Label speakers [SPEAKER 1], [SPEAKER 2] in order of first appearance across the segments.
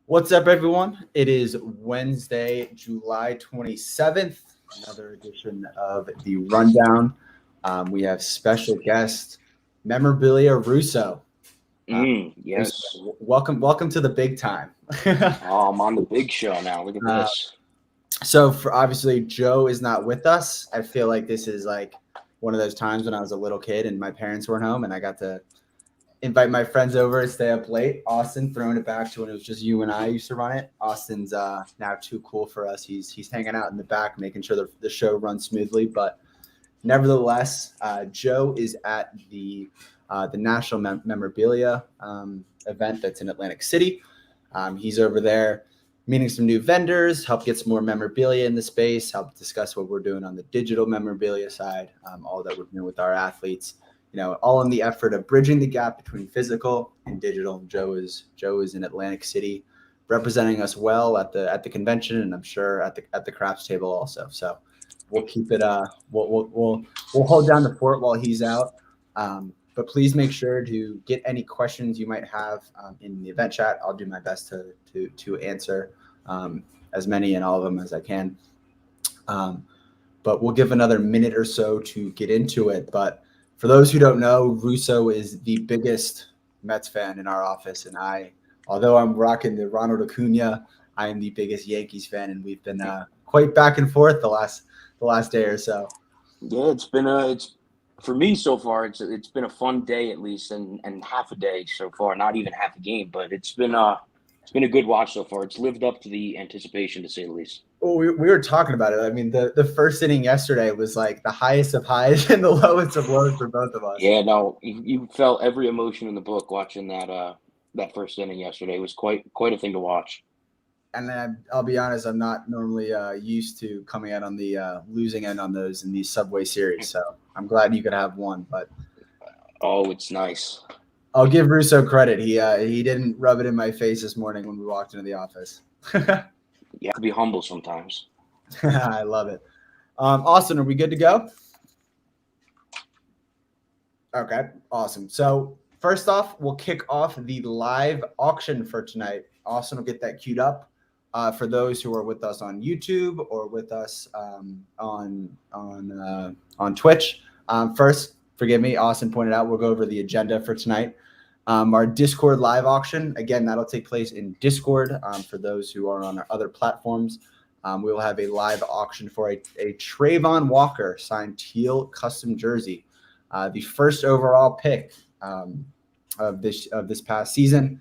[SPEAKER 1] What's up, everyone? It is Wednesday, July 27th, another edition of the Rundown. We have special guest, Memorabilia Russo. Russo,
[SPEAKER 2] Yes.
[SPEAKER 1] welcome to the big time.
[SPEAKER 2] Oh, I'm on the big show now. Look at
[SPEAKER 1] uh,
[SPEAKER 2] this.
[SPEAKER 1] so, for obviously, Joe is not with us. I feel like this is like one of those times when I was a little kid and my parents weren't home and I got to invite my friends over and stay up late. Austin throwing it back to when it was just you and I used to run it. Austin's now too cool for us. He's hanging out in the back, making sure the show runs smoothly. But nevertheless, Joe is at the National Memorabilia event that's in Atlantic City. He's over there meeting some new vendors, help get some more memorabilia in the space, help discuss what we're doing on the digital memorabilia side, all that we're doing with our athletes. All in the effort of bridging the gap between physical and digital. Joe is in Atlantic City, representing us well at the convention, and I'm sure at the crafts table also. So we'll keep it. We'll hold down the fort while he's out. But please make sure to get any questions you might have in the event chat. I'll do my best to answer as many and all of them as I can. But we'll give another minute or so to get into it. But for those who don't know, Russo is the biggest Mets fan in our office, and although I'm rocking the Ronald Acuna, I am the biggest Yankees fan, and we've been quite back and forth the last day or so.
[SPEAKER 2] Yeah, it's for me so far. It's been a fun day at least, and half a day so far. Not even half a game, but it's been a good watch so far. It's lived up to the anticipation, to say the least.
[SPEAKER 1] Well, we were talking about it. I mean, the first inning yesterday was like the highest of highs and the lowest of lows for both of us.
[SPEAKER 2] Yeah, no, you felt every emotion in the book watching that first inning yesterday. It was quite a thing to watch.
[SPEAKER 1] And then I'll be honest, I'm not normally used to coming out on the losing end on those in these Subway series. So I'm glad you could have one. But
[SPEAKER 2] Oh, it's nice.
[SPEAKER 1] I'll give Russo credit. He didn't rub it in my face this morning when we walked into the office.
[SPEAKER 2] You have to be humble sometimes.
[SPEAKER 1] I love it. Austin, are we good to go? Okay, awesome. So first off, we'll kick off the live auction for tonight. Austin will get that queued up. For those who are with us on YouTube or with us on Twitch. First, forgive me, Austin pointed out we'll go over the agenda for tonight. Our Discord live auction, again, that'll take place in Discord. For those who are on our other platforms, we will have a live auction for a Trayvon Walker signed teal custom jersey, the first overall pick of this past season.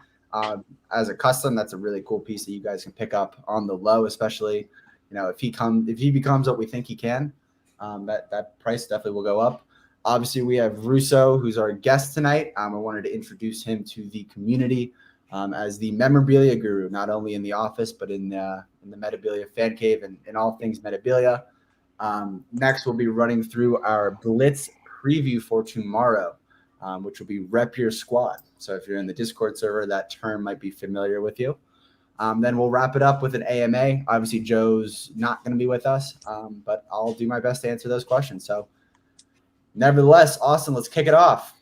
[SPEAKER 1] As a custom, that's a really cool piece that you guys can pick up on the low, especially if he becomes what we think he can. That price definitely will go up. Obviously, we have Russo, who's our guest tonight. I wanted to introduce him to the community as the memorabilia guru, not only in the office but in the Metabilia fan cave and all things Metabilia. Next, we'll be running through our Blitz preview for tomorrow, which will be Rep Your Squad. So if you're in the Discord server, that term might be familiar with you. Then we'll wrap it up with an AMA. Obviously, Joe's not going to be with us, but I'll do my best to answer those questions. So nevertheless, Austin, let's kick it off.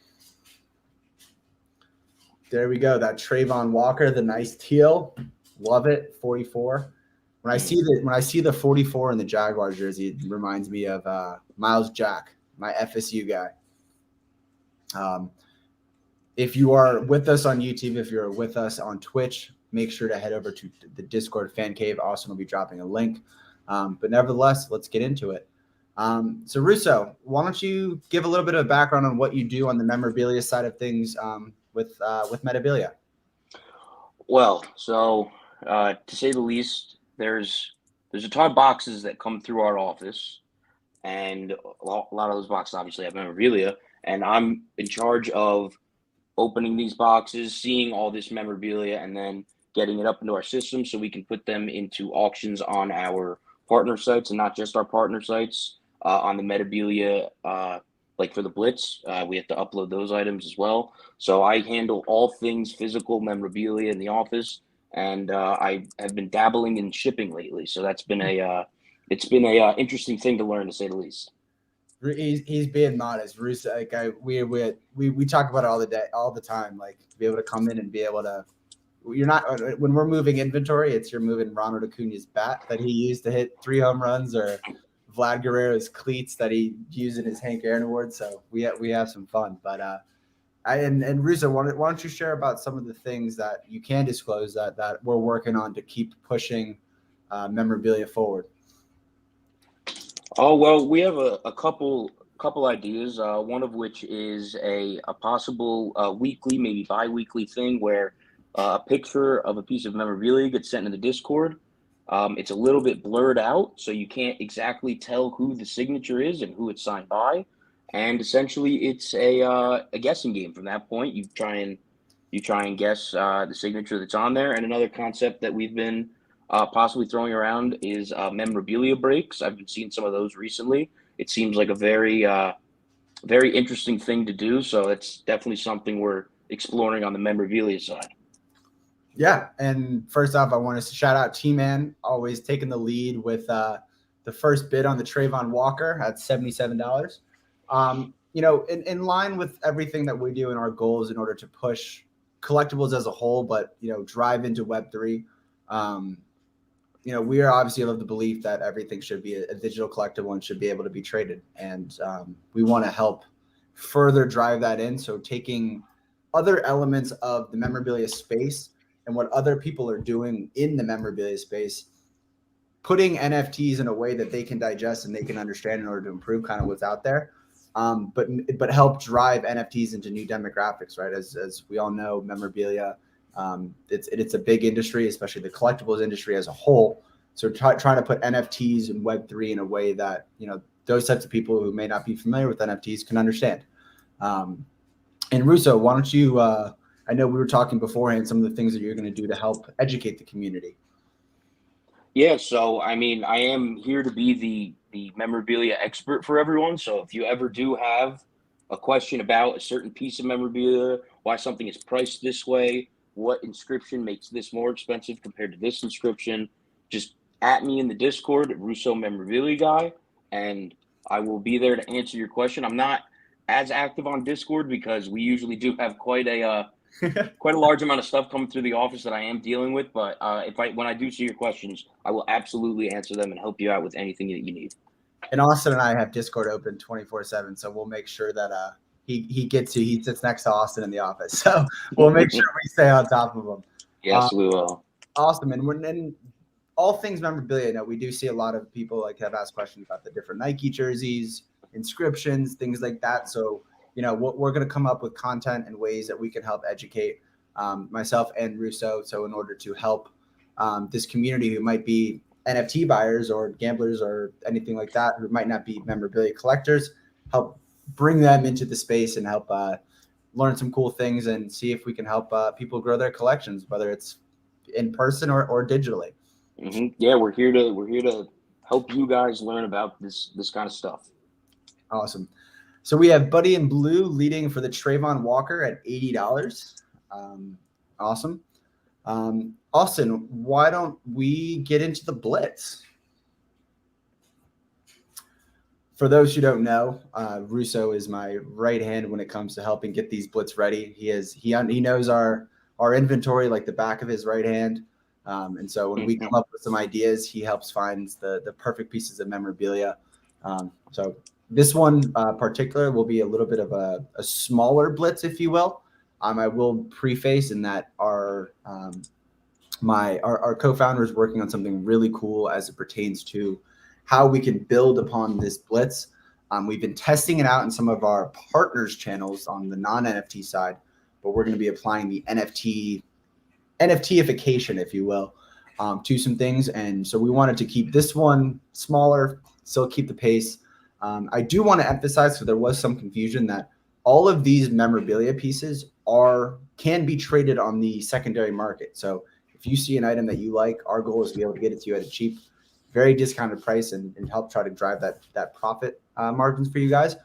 [SPEAKER 1] There we go. That Trayvon Walker, the nice teal. Love it. 44. When I see the 44 in the Jaguar jersey, it reminds me of Miles Jack, my FSU guy. If you are with us on YouTube, if you're with us on Twitch, make sure to head over to the Discord fan cave. Austin will be dropping a link. But nevertheless, let's get into it. So Russo, why don't you give a little bit of background on what you do on the memorabilia side of things with Metabilia?
[SPEAKER 2] Well, so to say the least, there's a ton of boxes that come through our office, and a lot of those boxes obviously have memorabilia, and I'm in charge of opening these boxes, seeing all this memorabilia, and then getting it up into our system so we can put them into auctions on our partner sites, and not just our partner sites, on the Metabilia, like for the Blitz. We have to upload those items as well. So I handle all things physical memorabilia in the office, and I have been dabbling in shipping lately. So that's been it's been a interesting thing to learn, to say the least.
[SPEAKER 1] He's being modest. Russo, like we talk about it all the time. Like to be able to come in and be able to you're not when we're moving inventory, you're moving Ronald Acuna's bat that he used to hit 3 home runs, or Vlad Guerrero's cleats that he used in his Hank Aaron Award. So we have some fun. But and Russo, why don't you share about some of the things that you can disclose that we're working on to keep pushing memorabilia forward?
[SPEAKER 2] Oh, well, we have a couple ideas. One of which is a possible weekly, maybe bi-weekly thing where a picture of a piece of memorabilia gets sent in the Discord. It's a little bit blurred out, so you can't exactly tell who the signature is and who it's signed by. And essentially, it's a guessing game. From that point, you try and guess the signature that's on there. And another concept that we've been possibly throwing around is memorabilia breaks. I've been seeing some of those recently. It seems like a very interesting thing to do. So it's definitely something we're exploring on the memorabilia side.
[SPEAKER 1] Yeah, and first off, I want to shout out T-Man, always taking the lead with the first bid on the Trayvon Walker at $77. In line with everything that we do in our goals in order to push collectibles as a whole, but drive into Web3. We are obviously of the belief that everything should be a digital collectible and should be able to be traded, and we want to help further drive that in. So taking other elements of the memorabilia space and what other people are doing in the memorabilia space, putting NFTs in a way that they can digest and they can understand in order to improve kind of what's out there, but help drive NFTs into new demographics, right? As we all know, memorabilia, it's a big industry, especially the collectibles industry as a whole. So trying to put NFTs and Web3 in a way that those types of people who may not be familiar with NFTs can understand. And Russo, why don't you? I know we were talking beforehand some of the things that you're going to do to help educate the community.
[SPEAKER 2] Yeah, so I mean, I am here to be the memorabilia expert for everyone. So if you ever do have a question about a certain piece of memorabilia, why something is priced this way, what inscription makes this more expensive compared to this inscription, just at me in the Discord, Russo Memorabilia Guy, and I will be there to answer your question. I'm not as active on Discord because we usually do have quite a large amount of stuff coming through the office that I am dealing with. But when I do see your questions, I will absolutely answer them and help you out with anything that you need.
[SPEAKER 1] And Austin and I have Discord open 24/7, so we'll make sure that he sits next to Austin in the office, so we'll make sure we stay on top of him.
[SPEAKER 2] Yes, we will.
[SPEAKER 1] Awesome. And all things memorabilia, we do see a lot of people have asked questions about the different Nike jerseys, inscriptions, things like that. So we're going to come up with content and ways that we can help educate myself and Russo. So in order to help this community who might be NFT buyers or gamblers or anything like that, who might not be memorabilia collectors, help bring them into the space and help learn some cool things and see if we can help people grow their collections, whether it's in person or digitally.
[SPEAKER 2] Mm-hmm. Yeah, we're here to help you guys learn about this kind of stuff.
[SPEAKER 1] Awesome. So we have Buddy in Blue leading for the Trayvon Walker at $80. Awesome. Austin, why don't we get into the Blitz? For those who don't know, Russo is my right hand when it comes to helping get these Blitz ready. He knows our inventory like the back of his right hand. And so when we come up with some ideas, he helps find the perfect pieces of memorabilia. So this one particular will be a little bit of a smaller Blitz, if you will. I will preface in that our co-founder is working on something really cool as it pertains to how we can build upon this Blitz. We've been testing it out in some of our partners' channels on the non-NFT side, but we're going to be applying the NFTification, if you will, to some things. And so we wanted to keep this one smaller, still keep the pace. I do want to emphasize, so there was some confusion, that all of these memorabilia pieces can be traded on the secondary market. So if you see an item that you like, our goal is to be able to get it to you at a cheap, very discounted price and help try to drive that profit margins for you guys.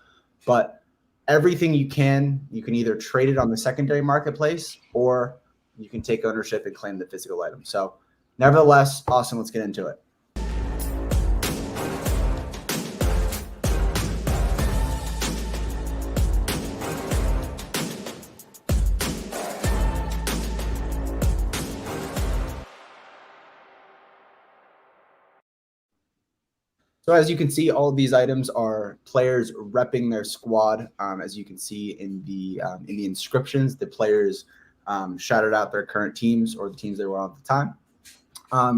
[SPEAKER 1] But everything you can either trade it on the secondary marketplace or you can take ownership and claim the physical item. So nevertheless, awesome. Let's get into it. So as you can see, all of these items are players repping their squad. As you can see in the inscriptions, the players shouted out their current teams or the teams they were on at the time.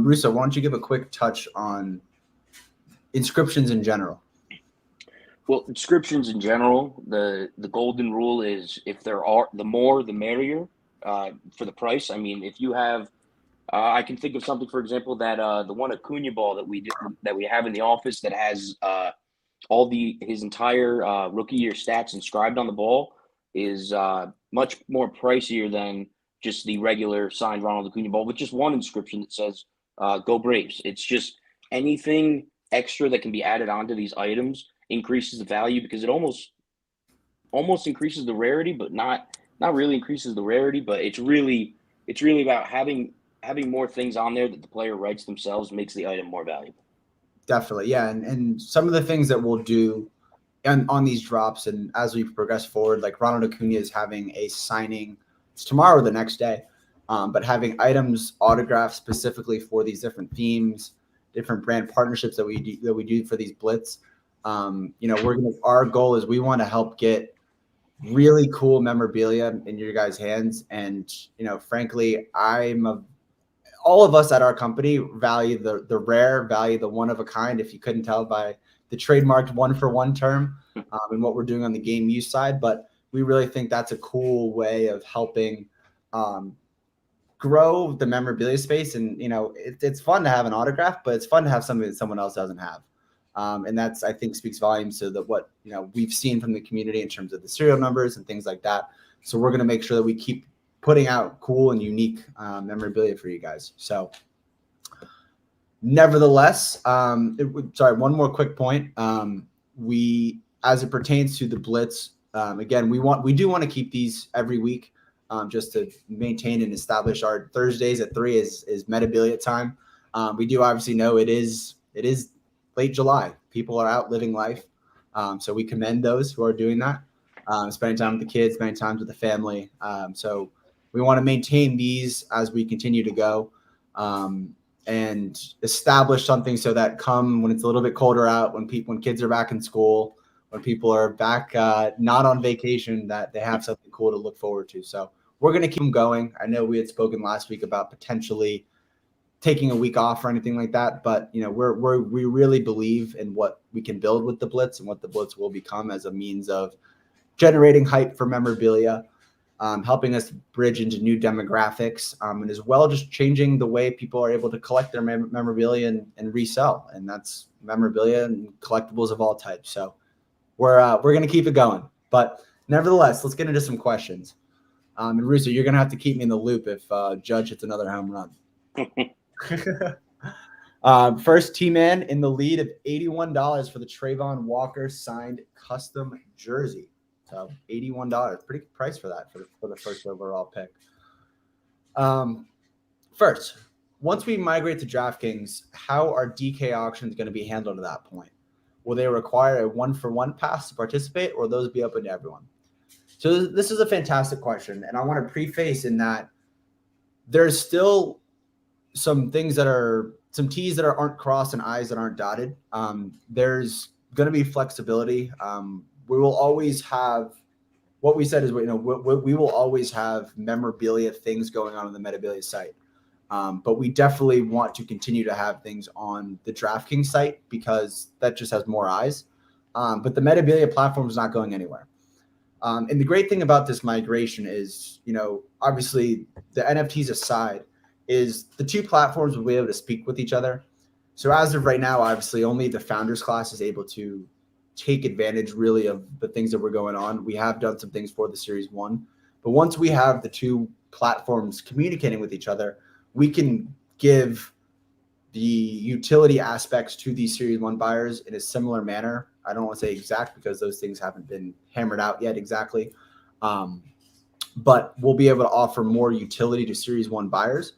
[SPEAKER 1] Russo, why don't you give a quick touch on inscriptions in general?
[SPEAKER 2] Well, inscriptions in general, the golden rule is if there are the more the merrier for the price. I mean, if you have, I can think of something, for example, that the one Acuna ball that we have in the office that has all his entire rookie year stats inscribed on the ball is much more pricier than just the regular signed Ronald Acuna ball with just one inscription that says "Go Braves." It's just anything extra that can be added onto these items increases the value because it almost increases the rarity, but not really increases the rarity. But it's really about having more things on there that the player writes themselves makes the item more valuable.
[SPEAKER 1] Definitely, yeah. And some of the things that we'll do on these drops and as we progress forward, like Ronald Acuna is having a signing. It's tomorrow or the next day, but having items autographed specifically for these different themes, different brand partnerships that we do for these Blitz. Our goal is we want to help get really cool memorabilia in your guys' hands. And frankly, all of us at our company value the rare, value the one of a kind. If you couldn't tell by the trademarked 1-for-1 term and what we're doing on the game use side, but we really think that's a cool way of helping grow the memorabilia space. And it's fun to have an autograph, but it's fun to have something that someone else doesn't have. And that's, I think, speaks volumes to what we've seen from the community in terms of the serial numbers and things like that. So we're going to make sure that we keep putting out cool and unique memorabilia for you guys. So nevertheless, one more quick point. We, as it pertains to the Blitz, again, we do want to keep these every week just to maintain and establish our Thursdays at 3 is Metabilia time. We do obviously know it is late July. People are out living life. So we commend those who are doing that, spending time with the kids, spending time with the family. So we want to maintain these as we continue to go and establish something so that come when it's a little bit colder out, when kids are back in school, when people are back not on vacation, that they have something cool to look forward to. So we're going to keep them going. I know we had spoken last week about potentially taking a week off or anything like that, but we really believe in what we can build with the Blitz and what the Blitz will become as a means of generating hype for memorabilia, helping us bridge into new demographics, and as well just changing the way people are able to collect their memorabilia and resell, and that's memorabilia and collectibles of all types. So we're going to keep it going, but nevertheless, let's get into some questions. And Russo, you're going to have to keep me in the loop if Judge hits another home run. First T-Man in the lead of $81 for the Trayvon Walker signed custom jersey. So $81, pretty good price for that for the first overall pick. First, once we migrate to Draftkings, how are DK auctions going to be handled at that point? Will they require a 1-for-1 pass to participate, or will those be open to everyone? So this is a fantastic question, and I want to preface in that there's still some things that are some T's that aren't crossed and I's that aren't dotted. There's going to be flexibility. We will always have what we said is we will always have memorabilia things going on the Metabilia site. But we definitely want to continue to have things on the DraftKings site because that just has more eyes. But the Metabilia platform is not going anywhere. And the great thing about this migration is, obviously the NFTs aside, is the two platforms will be able to speak with each other. So as of right now, obviously only the founders class is able to take advantage really of the things that were going on. We have done some things for the Series 1, but once we have the two platforms communicating with each other, we can give the utility aspects to these Series 1 buyers in a similar manner. I don't want to say exact because those things haven't been hammered out yet exactly. But we'll be able to offer more utility to Series 1 buyers.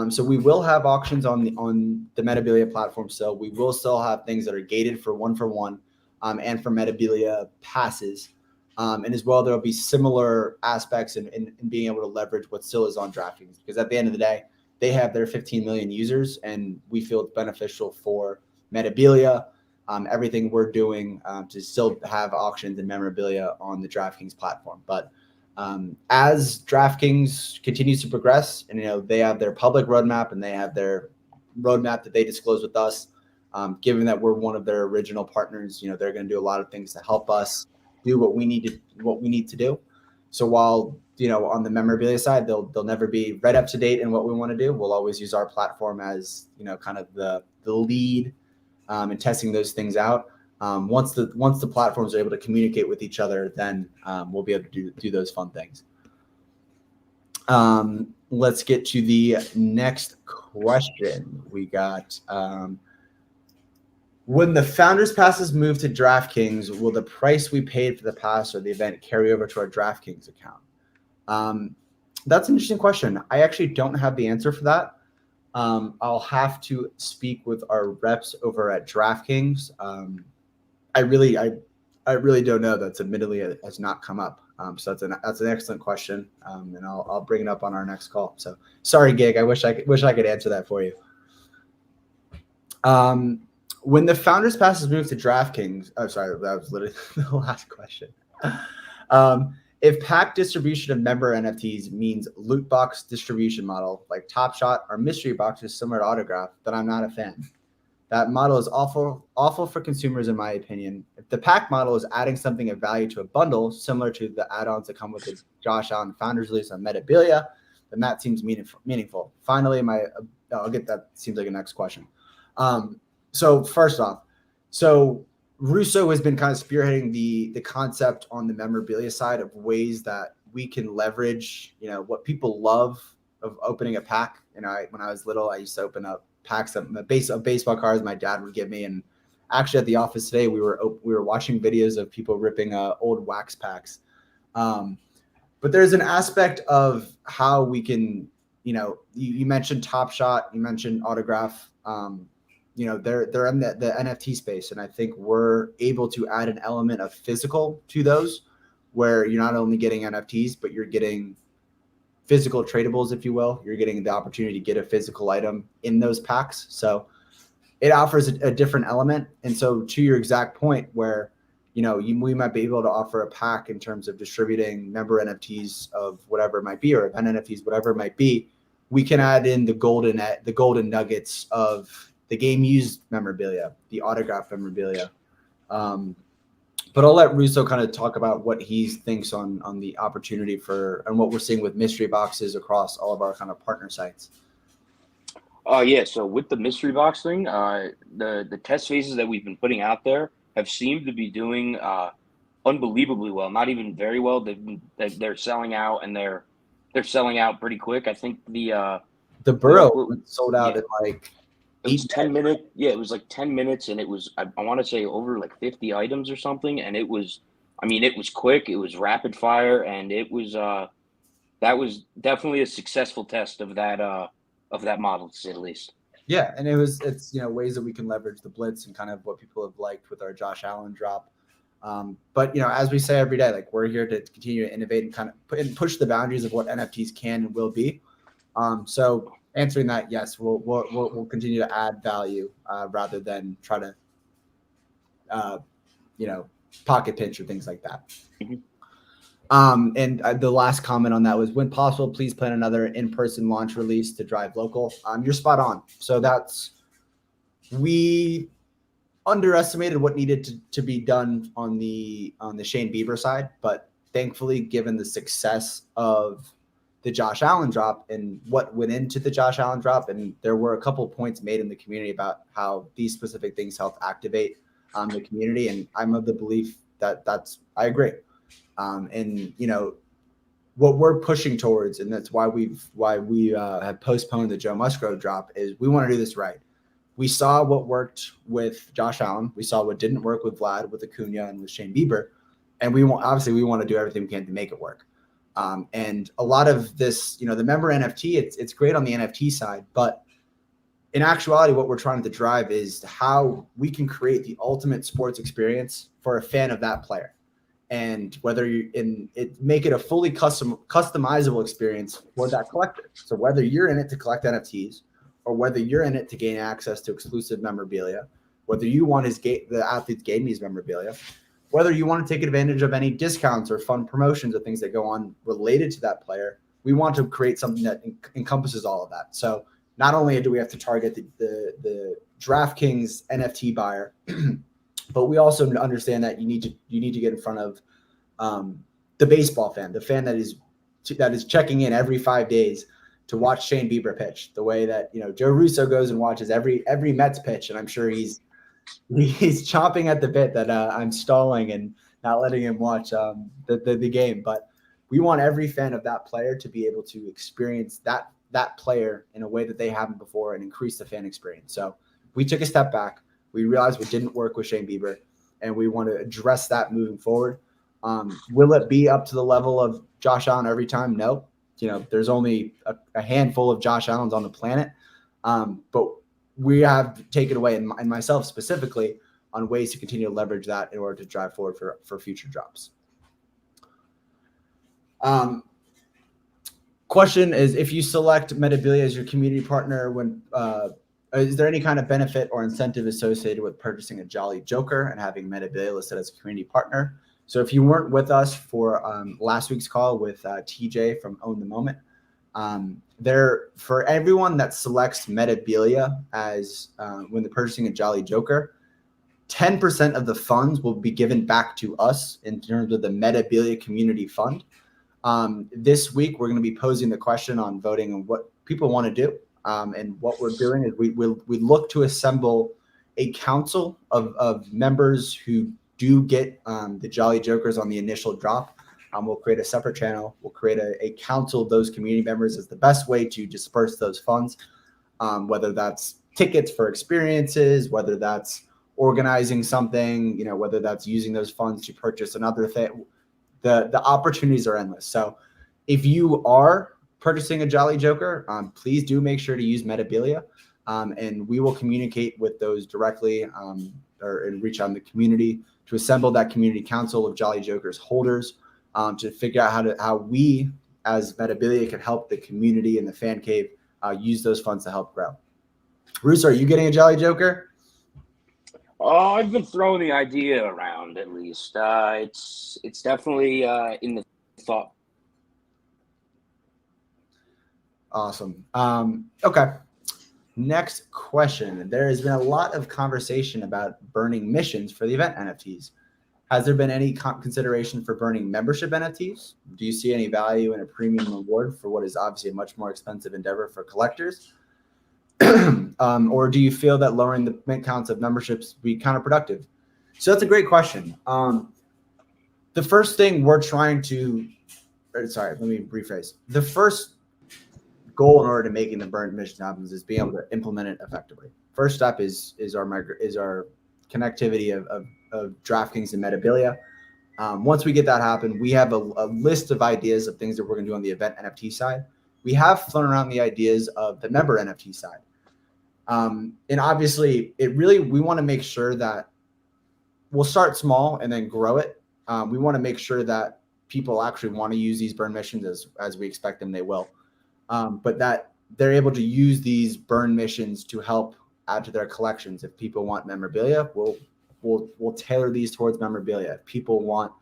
[SPEAKER 1] So we will have auctions on the Metabilia platform still. We will still have things that are gated for 1-for-1 and for Metabilia passes. And as well, there'll be similar aspects in being able to leverage what still is on DraftKings. Because at the end of the day, they have their 15 million users, and we feel it's beneficial for Metabilia everything we're doing to still have auctions and memorabilia on the DraftKings platform. But as DraftKings continues to progress, and they have their public roadmap and they have their roadmap that they disclose with us, given that we're one of their original partners, they're going to do a lot of things to help us do what we need to do. So while on the memorabilia side, they'll never be right up to date in what we want to do, we'll always use our platform as kind of the lead in testing those things out. Once the platforms are able to communicate with each other, then we'll be able to do those fun things. Let's get to the next question. We got, when the Founders Passes move to DraftKings, will the price we paid for the pass or the event carry over to our DraftKings account? That's an interesting question. I actually don't have the answer for that. I'll have to speak with our reps over at DraftKings. I really don't know. That's admittedly has not come up. So that's an excellent question, and I'll bring it up on our next call. So sorry, Gig. I wish I could answer that for you. When the Founders Passes move to DraftKings, sorry, that was literally the last question. If pack distribution of member NFTs means loot box distribution model like Top Shot or mystery boxes similar to Autograph, then I'm not a fan. That model is awful for consumers, in my opinion. If the pack model is adding something of value to a bundle, similar to the add-ons that come with the Josh Allen Founders release on Metabilia, then that seems meaningful. Finally, I'll get that. Seems like a next question. So first off, Russo has been kind of spearheading the concept on the memorabilia side of ways that we can leverage, what people love of opening a pack. When I was little, I used to open up packs of baseball cards my dad would give me. And actually at the office today, we were watching videos of people ripping old wax packs. But there's an aspect of how we can, you mentioned Top Shot, you mentioned Autograph. They're in the NFT space, and I think we're able to add an element of physical to those, where you're not only getting NFTs, but you're getting physical tradables, if you will. You're getting the opportunity to get a physical item in those packs. So it offers a different element. And so to your exact point where, we might be able to offer a pack in terms of distributing member NFTs of whatever it might be, or event NFTs, whatever it might be, we can add in the golden nuggets of the game used memorabilia, the autograph memorabilia. But I'll let Russo kind of talk about what he thinks on the opportunity and what we're seeing with mystery boxes across all of our kind of partner sites.
[SPEAKER 2] Yeah. So with the mystery box thing, the test phases that we've been putting out there have seemed to be doing unbelievably well. Not even very well. They're selling out, and they're selling out pretty quick. I think the
[SPEAKER 1] Burrow sold out in like.
[SPEAKER 2] It was 10 minutes. Yeah, it was like 10 minutes, and it was, I want to say, over like 50 items or something. And it was quick. It was rapid fire, and it was that was definitely a successful test of that model, to say the least.
[SPEAKER 1] Yeah, and it's ways that we can leverage the Blitz and kind of what people have liked with our Josh Allen drop. But as we say every day, like, we're here to continue to innovate and kind of push the boundaries of what NFTs can and will be. So answering that, yes, we'll continue to add value rather than try to, pocket pinch or things like that. Mm-hmm. And the last comment on that was, when possible, please plan another in-person launch release to drive local. You're spot on. So we underestimated what needed to be done on the Shane Bieber side, but thankfully, given the success of the Josh Allen drop and what went into the Josh Allen drop, and there were a couple of points made in the community about how these specific things help activate the community, and I'm of the belief that I agree. And what we're pushing towards, and that's why we have postponed the Joe Musgrove drop, is we want to do this right. We saw what worked with Josh Allen. We saw what didn't work with Vlad, with Acuna, and with Shane Bieber, and we want to do everything we can to make it work. And a lot of this, the member NFT, it's great on the NFT side, but in actuality, what we're trying to drive is how we can create the ultimate sports experience for a fan of that player. And whether make it a fully customizable experience for that collector. So whether you're in it to collect NFTs, or whether you're in it to gain access to exclusive memorabilia, whether you want the athlete's game needs memorabilia, whether you want to take advantage of any discounts or fun promotions or things that go on related to that player. We want to create something that encompasses all of that. So not only do we have to target the Draftkings NFT buyer, but we also understand that you need to get in front of the baseball fan, the fan that is checking in every 5 days to watch Shane Bieber pitch, the way that Joe Russo goes and watches every Mets pitch, and I'm sure he's chomping at the bit that I'm stalling and not letting him watch the game. But we want every fan of that player to be able to experience that player in a way that they haven't before and increase the fan experience. So we took a step back. We realized what didn't work with Shane Bieber, and we want to address that moving forward. Will it be up to the level of Josh Allen every time? No. There's only a handful of Josh Allens on the planet. But we have taken away, and myself specifically, on ways to continue to leverage that in order to drive forward for future drops. Question is, if you select Metabilia as your community partner, is there any kind of benefit or incentive associated with purchasing a Jolly Joker and having Metabilia listed as a community partner? So if you weren't with us for last week's call with TJ from Own the Moment, for everyone that selects Metabilia as when they're purchasing a Jolly Joker, 10% of the funds will be given back to us in terms of the Metabilia Community Fund. This week, we're going to be posing the question on voting on what people want to do. And what we're doing is we look to assemble a council of members who do get the Jolly Jokers on the initial drop. We'll create a separate channel. We'll create a council of those community members as the best way to disperse those funds, whether that's tickets for experiences, whether that's organizing something, whether that's using those funds to purchase another thing. The opportunities are endless. So if you are purchasing a Jolly Joker, please do make sure to use Metabilia, and we will communicate with those directly and reach out in the community to assemble that community council of Jolly Jokers holders to figure out how we as Metabilia can help the community and the fan cave use those funds to help grow. Russo, are you getting a Jolly Joker?
[SPEAKER 2] Oh, I've been throwing the idea around at least. It's definitely in the thought.
[SPEAKER 1] Awesome. Okay. Next question. There has been a lot of conversation about burning missions for the event NFTs. Has there been any consideration for burning membership NFTs? Do you see any value in a premium reward for what is obviously a much more expensive endeavor for collectors? Or do you feel that lowering the mint counts of memberships would be counterproductive? So that's a great question. The first thing we're trying to, let me rephrase. The first goal in order to making the burn mission happen is being able to implement it effectively. First step is our connectivity of Draftkings and Metabilia. Once we get that happen, we have a list of ideas of things that we're going to do on the event NFT side. We have thrown around the ideas of the member NFT side. And obviously, we want to make sure that we'll start small and then grow it. We want to make sure that people actually want to use these burn missions as we expect them they will. But that they're able to use these burn missions to help add to their collections. If people want memorabilia, we'll tailor these towards memorabilia. If people want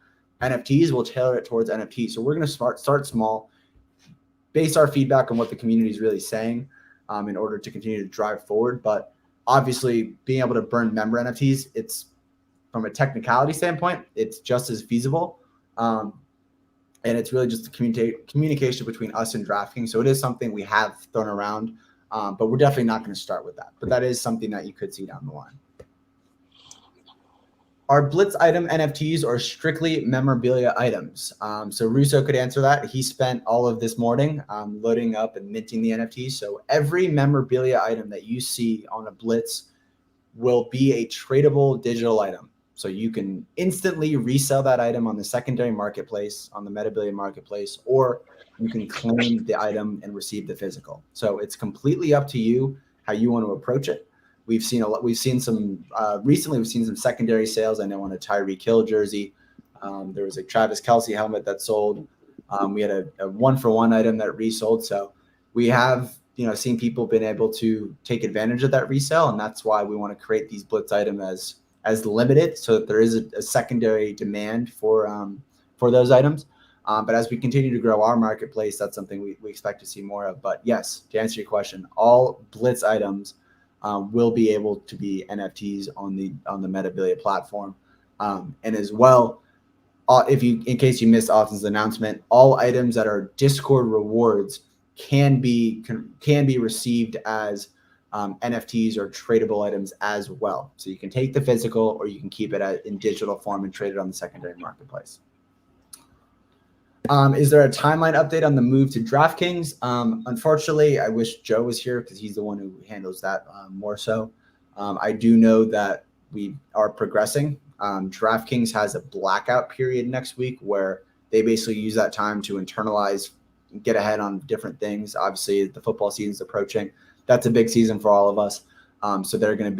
[SPEAKER 1] NFTs, we'll tailor it towards NFTs. So we're going to start small, base our feedback on what the community is really saying in order to continue to drive forward. But obviously, being able to burn member NFTs, it's from a technicality standpoint, it's just as feasible. And it's really just the communication between us and Draftkings. So it is something we have thrown around, but we're definitely not going to start with that. But that is something that you could see down the line. Are Blitz item NFTs or strictly memorabilia items? So Russo could answer that. He spent all of this morning loading up and minting the NFTs. So every memorabilia item that you see on a Blitz will be a tradable digital item. So you can instantly resell that item on the secondary marketplace, on the Metabilia marketplace, or you can claim the item and receive the physical. So it's completely up to you how you want to approach it. We've seen some recently. We've seen some secondary sales. I know on a Tyreek Hill jersey, there was a Travis Kelce helmet that sold. We had a 1-for-1 item that resold. So we have seen people been able to take advantage of that resale, and that's why we want to create these Blitz items as limited, so that there is a secondary demand for those items. But as we continue to grow our marketplace, that's something we expect to see more of. But yes, to answer your question, all Blitz items will be able to be NFTs on the Metabilia platform, and as well. In case you missed Austin's announcement, all items that are Discord rewards can be received as NFTs or tradable items as well. So you can take the physical, or you can keep it in digital form and trade it on the secondary marketplace. Is there a timeline update on the move to Draftkings? Unfortunately, I wish Joe was here because he's the one who handles that more so. I do know that we are progressing. Draftkings has a blackout period next week where they basically use that time to internalize, get ahead on different things. Obviously, the football season is approaching. That's a big season for all of us. So they're going to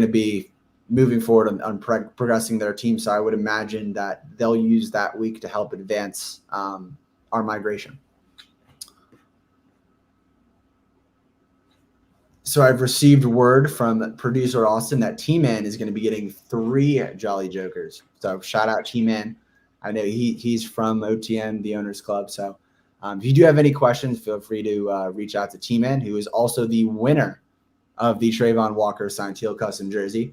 [SPEAKER 1] be moving forward on progressing their team. So I would imagine that they'll use that week to help advance our migration. So I've received word from producer Austin that T-Man is going to be getting 3 Jolly Jokers. So shout out T-Man. I know he's from OTM, the Owners Club. So if you do have any questions, feel free to reach out to T-Man, who is also the winner of the Trayvon Walker signed teal custom jersey.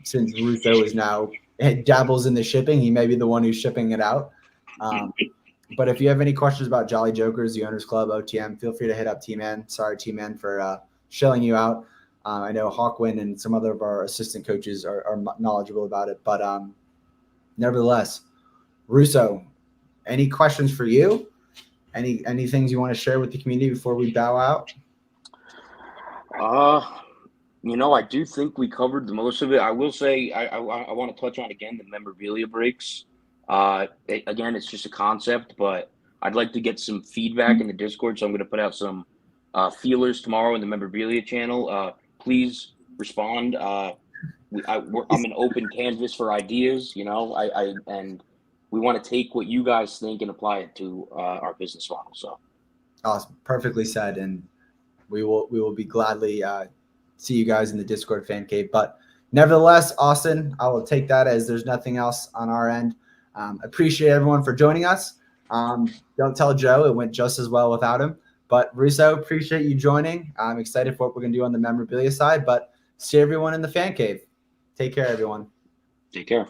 [SPEAKER 1] Since Russo is now dabbles in the shipping, he may be the one who's shipping it out. But if you have any questions about Jolly Jokers, the Owners Club, OTM, feel free to hit up T-Man. Sorry, T-Man, for shelling you out. I know Hawkwin and some other of our assistant coaches are knowledgeable about it. But nevertheless, Russo, any questions for you? Any things you want to share with the community before we bow out?
[SPEAKER 2] I do think we covered the most of it. I will say I want to touch on again the memorabilia breaks. Again, it's just a concept, but I'd like to get some feedback in the Discord, so I'm going to put out some feelers tomorrow in the memorabilia channel. Please respond. I'm an open canvas for ideas. And we want to take what you guys think and apply it to our business model. So
[SPEAKER 1] awesome, perfectly said, and we will be gladly see you guys in the Discord fan cave. But nevertheless, Austin, I will take that as there's nothing else on our end. Appreciate everyone for joining us. Don't tell Joe, it went just as well without him. But Russo, appreciate you joining. I'm excited for what we're going to do on the memorabilia side. But see everyone in the fan cave. Take care, everyone.
[SPEAKER 2] Take care.